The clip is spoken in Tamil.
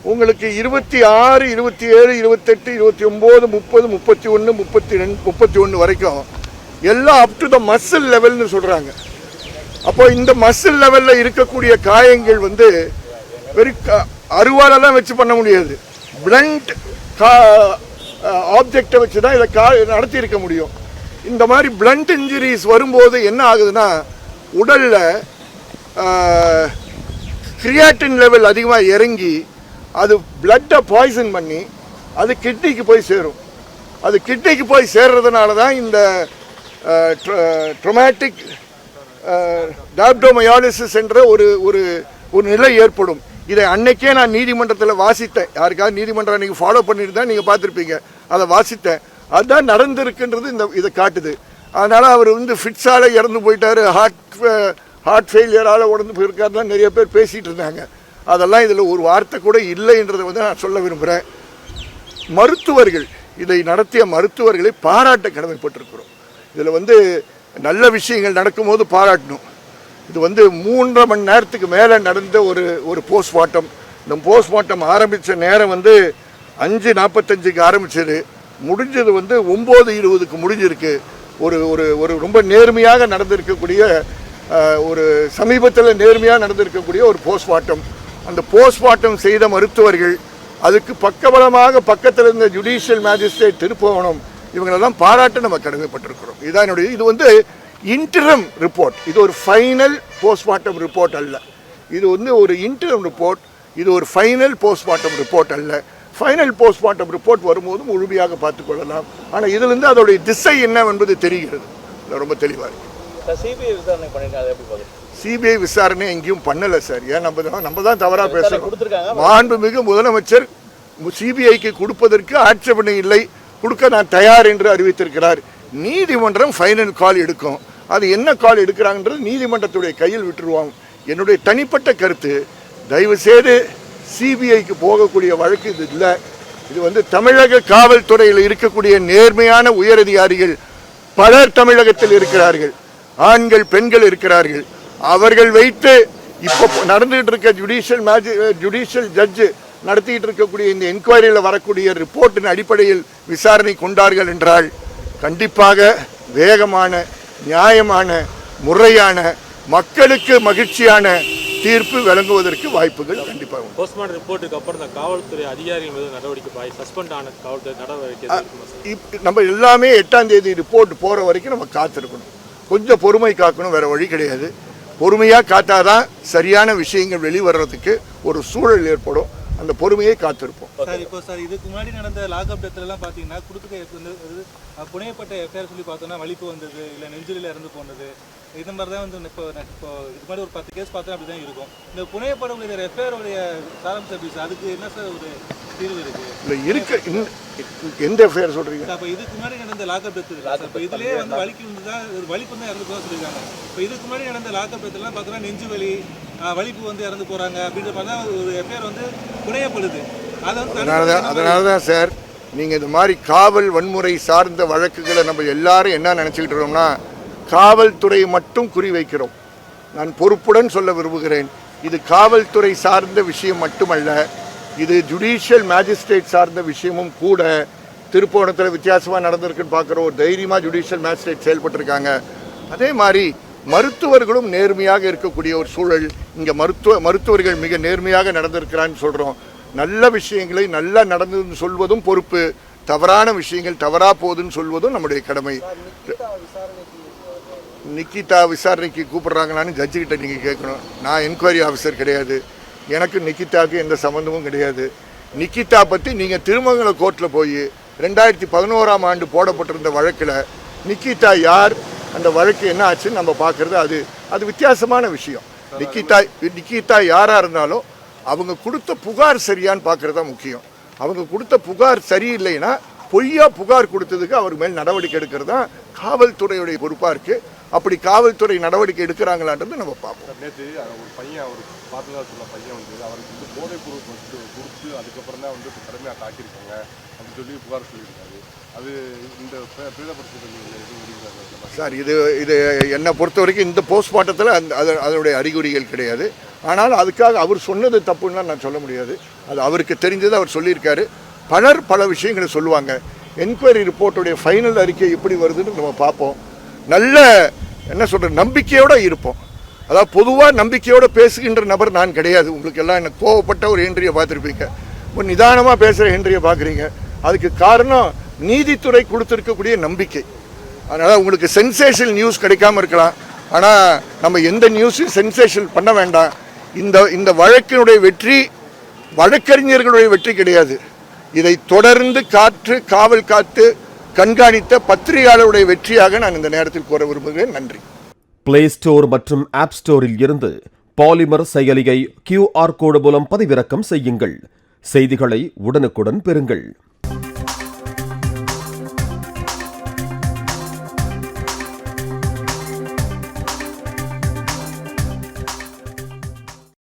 உங்களுக்கு 26, 27, 28, 29, 30, 31, 32, 31 வரைக்கும் எல்லாம் அப் டு த மசில் லெவல்னு சொல்கிறாங்க. அப்போ இந்த மசில் லெவலில் இருக்கக்கூடிய காயங்கள் வந்து வெறும் அருவாலெல்லாம் வச்சு பண்ண முடியாது. பிளண்ட் ஆப்ஜெக்டை வச்சு தான் இதை நடத்தி இருக்க முடியும். இந்த மாதிரி பிளண்ட் இன்ஜுரிஸ் வரும்போது என்ன ஆகுதுன்னா, உடலில் கிரியாட்டின் லெவல் அதிகமாக இறங்கி அது பிளட்டை பாய்சன் பண்ணி அது கிட்னிக்கு போய் சேரும். அது கிட்னிக்கு போய் சேர்றதுனால தான் இந்த ட்ரொமேட்டிக் டாப்டோமயாலிசிஸ் என்ற ஒரு ஒரு ஒரு நிலை ஏற்படும். இதை அன்னைக்கே நான் நீதிமன்றத்தில் வாசித்தேன். யாருக்காவது நீதிமன்றம் அன்றைக்கி ஃபாலோ பண்ணிட்டு தான் நீங்கள் பார்த்துருப்பீங்க. அதை வாசித்தேன். அதுதான் நடந்திருக்குன்றது இதை காட்டுது. அதனால் அவர் வந்து ஃபிட்ஸால் இறந்து போயிட்டார், ஹார்ட் ஃபெயிலியரால் உடந்து போயிருக்காரு தான் நிறைய பேர் பேசிகிட்டு இருந்தாங்க. அதெல்லாம் இதில் ஒரு வார்த்தை கூட இல்லைன்றதை வந்து நான் சொல்ல விரும்புகிறேன். மருத்துவர்கள், இதை நடத்திய மருத்துவர்களை பாராட்ட கடமைப்பட்டிருக்கிறோம். இதில் வந்து நல்ல விஷயங்கள் நடக்கும்போது பாராட்டணும். இது வந்து 3.5 மணி நேரத்துக்கு மேலே நடந்த ஒரு போஸ்ட்மார்ட்டம். இந்த போஸ்ட்மார்ட்டம் ஆரம்பித்த நேரம் வந்து 5:45க்கு ஆரம்பிச்சது, முடிஞ்சது வந்து 9:20க்கு முடிஞ்சிருக்கு. ஒரு ஒரு ஒரு ரொம்ப நேர்மையாக நடந்திருக்கக்கூடிய ஒரு சமீபத்தில் நேர்மையாக நடந்திருக்கக்கூடிய ஒரு போஸ்ட்மார்ட்டம். அந்த போஸ்ட்மார்ட்டம் செய்த மருத்துவர்கள், அதுக்கு பக்கபலமாக பக்கத்தில் இருந்த ஜுடிஷியல் மேஜிஸ்ட்ரேட் திருப்புவனம், இவங்களெல்லாம் பாராட்ட நம்ம கடமைப்பட்டிருக்கிறோம். இதுதான் என்னுடைய, இது வந்து இன்டரம் ரிப்போர்ட். இது ஒரு ஃபைனல் போஸ்ட்மார்ட்டம் ரிப்போர்ட் அல்ல. இது வந்து ஒரு இன்டரம் ரிப்போர்ட். இது ஒரு ஃபைனல் போஸ்ட்மார்ட்டம் ரிப்போர்ட் அல்ல. ஃபைனல் போஸ்ட்மார்ட்டம் ரிப்போர்ட் வரும்போது முழுமையாக பார்த்துக்கொள்ளலாம். ஆனால் இதிலிருந்து அதோடைய திசை என்னவென்பது தெரிகிறது. ரொம்ப தெளிவாக இருக்கு. சிபிஐ விசாரணை பண்ணிருக்காங்க, எப்படி பார்க்குறீங்க? சிபிஐ விசாரணை எங்கேயும் பண்ணலை சார். ஏன் நம்ம தான் தவறாக பேசுகிறோம். மாண்புமிகு முதலமைச்சர் சிபிஐக்கு கொடுப்பதற்கு ஆட்சேபனை இல்லை, கொடுக்க நான் தயார் என்று அறிவித்திருக்கிறார். நீதிமன்றம் ஃபைனல் கால் எடுக்கும். அது என்ன கால் எடுக்கிறாங்கன்றது நீதிமன்றத்துடைய கையில் விட்டுருவாங்க. என்னுடைய தனிப்பட்ட கருத்து, தயவு செய்து சிபிஐக்கு போகக்கூடிய வழக்கு இது இல்லை. இது வந்து தமிழக காவல்துறையில் இருக்கக்கூடிய நேர்மையான உயரதிகாரிகள் பலர் தமிழகத்தில் இருக்கிறார்கள். ஆண்கள் பெண்கள் இருக்கிறார்கள். அவர்கள் வைத்து இப்போ நடந்துகிட்டு இருக்க ஜுடிஷியல் ஜட்ஜு நடத்திட்டு இருக்கக்கூடிய இந்த என்கொயரியில் வரக்கூடிய ரிப்போர்ட்டின் அடிப்படையில் விசாரணை கொண்டார்கள் என்றால் கண்டிப்பாக வேகமான, நியாயமான, முறையான, மக்களுக்கு மகிழ்ச்சியான தீர்ப்பு வழங்குவதற்கு வாய்ப்புகள் கண்டிப்பாக உண்டு. போஸ்ட்மார்ட்டம் ரிப்போர்ட்டுக்கு அப்புறம் இந்த காவல்துறை அதிகாரிகள் மீது நடவடிக்கை, சஸ்பெண்ட் ஆன காவல்துறை நடவடிக்கை நம்ம எல்லாமே 8ஆம் தேதி ரிப்போர்ட் போகிற வரைக்கும் நம்ம காத்திருக்கணும். கொஞ்சம் பொறுமை காக்கணும், வேற வழி கிடையாது. பொறுமையாக காத்தாதான் சரியான விஷயங்கள் வெளிவரதுக்கு ஒரு சூழல் ஏற்படும். அந்த பொறுமையை காத்திருப்போம். சார், இப்போ சார் இதுக்கு முன்னாடி நடந்த லாக்அப் டெத்லாம் பார்த்தீங்கன்னா கொடுத்துக்க புனையப்பட்ட எஃப்ஐஆர் சொல்லி பார்த்தோன்னா வலிப்பு வந்தது, இல்லை நெஞ்சுரியில் இறந்து போனது, இது மாதிரி தான் வந்து இப்போ இது மாதிரி ஒரு 10 கேஸ் பார்த்தா அப்படி தான் இருக்கும். இந்த புனையப்படக்கூடிய எஃப்ஐஆர் உடைய சாராம்ச சர்வீஸ், அதுக்கு என்ன சார் ஒரு தீர்வு இருக்கு? இல்லை இருக்கு. எந்த எஃப்ஐஆர் சொல்றீங்க? இப்போ இதுக்கு முன்னாடி நடந்த லாக்அப் டெத் இருக்கு. இப்போ இதுலேயே வந்து வலிக்கு வந்து தான் ஒரு வலிப்பு தான் இறந்து போக சொல்லியிருக்காங்க. இப்போ இதுக்கு முன்னாடி நடந்த லாக்அப் டெத்லாம் பார்த்தோன்னா நெஞ்சு வலி, வலிப்பு வந்து இறந்து போகிறாங்க அப்படின்ற மாதிரி தான் ஒரு எஃப்ஐஆர் வந்து புனையப்படுது. அதனால தான் சார், நீங்கள் இந்த மாதிரி காவல் வன்முறை சார்ந்த வழக்குகளை நம்ம எல்லாரும் என்ன நினச்சிக்கிட்டு இருக்கோம்னா, காவல்துறை மட்டும் குறிவைக்கிறோம். நான் பொறுப்புடன் சொல்ல விரும்புகிறேன், இது காவல்துறை சார்ந்த விஷயம் மட்டுமல்ல, இது ஜுடிஷியல் மேஜிஸ்ட்ரேட் சார்ந்த விஷயமும் கூட. திருப்போணத்தில் வித்தியாசமாக நடந்திருக்குன்னு பார்க்குறோம். ஒரு தைரியமாக ஜுடிஷியல் மேஜிஸ்ட்ரேட் செயல்பட்டுருக்காங்க. அதே மாதிரி மருத்துவர்களும் நேர்மையாக இருக்கக்கூடிய ஒரு சூழல். இங்கே மருத்துவர்கள் மிக நேர்மையாக நடந்திருக்கிறான்னு சொல்கிறோம். நல்ல விஷயங்களை நல்லா நடந்ததுன்னு சொல்வதும் பொறுப்பு, தவறான விஷயங்கள் தவறாக போகுதுன்னு சொல்வதும் நம்முடைய கடமை. நிக்கிதா விசாரணைக்கு கூப்பிட்றாங்களான்னு ஜட்ஜுக்கிட்ட நீங்கள் கேட்கணும். நான் என்கொயரி ஆஃபீஸர் கிடையாது. எனக்கு நிக்கிதாவுக்கு எந்த சம்மந்தமும் கிடையாது. நிக்கிதா பற்றி நீங்கள் திருமங்கல கோர்ட்டில் போய் 2011ஆம் ஆண்டு போடப்பட்டிருந்த வழக்கில் நிக்கிதா யார், அந்த வழக்கு என்ன ஆச்சுன்னு நம்ம பார்க்குறது அது வித்தியாசமான விஷயம். நிக்கிதா யாராக இருந்தாலும் அவங்க கொடுத்த புகார் சரியான்னு பார்க்குறது தான் முக்கியம். அவங்க கொடுத்த புகார் சரியில்லைன்னா பொய்யா புகார் கொடுத்ததுக்கு அவர் மேல் நடவடிக்கை எடுக்கிறது தான் காவல்துறையுடைய பொறுப்பாக இருக்குது. அப்படி காவல்துறை நடவடிக்கை எடுக்கிறாங்களான்றது நம்ம பார்ப்போம். நேற்று ஒரு பையன், அவர் பார்த்ததா சொன்ன பையன் வந்து அவருக்கு வந்து போதைப் பொருள் கொடுத்து அதுக்கப்புறம் தான் வந்து கடுமையாக தாக்கியிருக்காங்க அப்படின்னு சொல்லி புகார் சொல்லியிருக்காரு. அது இந்த சார், இது என்னை பொறுத்த வரைக்கும் இந்த போஸ்ட்மார்ட்டத்தில் அதனுடைய அறிகுறிகள் கிடையாது. ஆனால் அதுக்காக அவர் சொன்னது தப்புன்னா நான் சொல்ல முடியாது. அது அவருக்கு தெரிஞ்சது அவர் சொல்லியிருக்காரு. பலர் பல விஷயங்களை சொல்லுவாங்க. என்கொயரி ரிப்போர்ட்டுடைய ஃபைனல் அறிக்கை எப்படி வருதுன்னு நம்ம பார்ப்போம். நல்ல என்ன சொல்கிற நம்பிக்கையோடு இருப்போம். அதாவது பொதுவாக நம்பிக்கையோடு பேசுகின்ற நபர் நான் கிடையாது. உங்களுக்கு எல்லாம் எனக்கு கோவப்பட்ட ஒரு ஹென்ரியை பார்த்துருப்பீங்க. இப்போ நிதானமாக பேசுகிற ஹென்ரியை பார்க்குறீங்க. அதுக்கு காரணம் நீதித்துறை கொடுத்துருக்கக்கூடிய நம்பிக்கை. அதனால் உங்களுக்கு சென்சேஷனல் நியூஸ் கிடைக்காம இருக்கலாம். ஆனால் நம்ம எந்த நியூஸையும் சென்சேஷன் பண்ண வேண்டாம். இந்த வழக்கினுடைய வெற்றி வழக்கறிஞர்களுடைய வெற்றி கிடையாது. இதை தொடர்ந்து காவல் காத்து கண்காணித்த பத்திரிகையாளருடைய வெற்றியாக நான் இந்த நேரத்தில் கூற விரும்புகிறேன். நன்றி. பிளே ஸ்டோர் மற்றும் ஆப் ஸ்டோரில் இருந்து பாலிமர் செயலியை QR கோடு மூலம் பதிவிறக்கம் செய்யுங்கள். செய்திகளை உடனுக்குடன் பெறுங்கள்.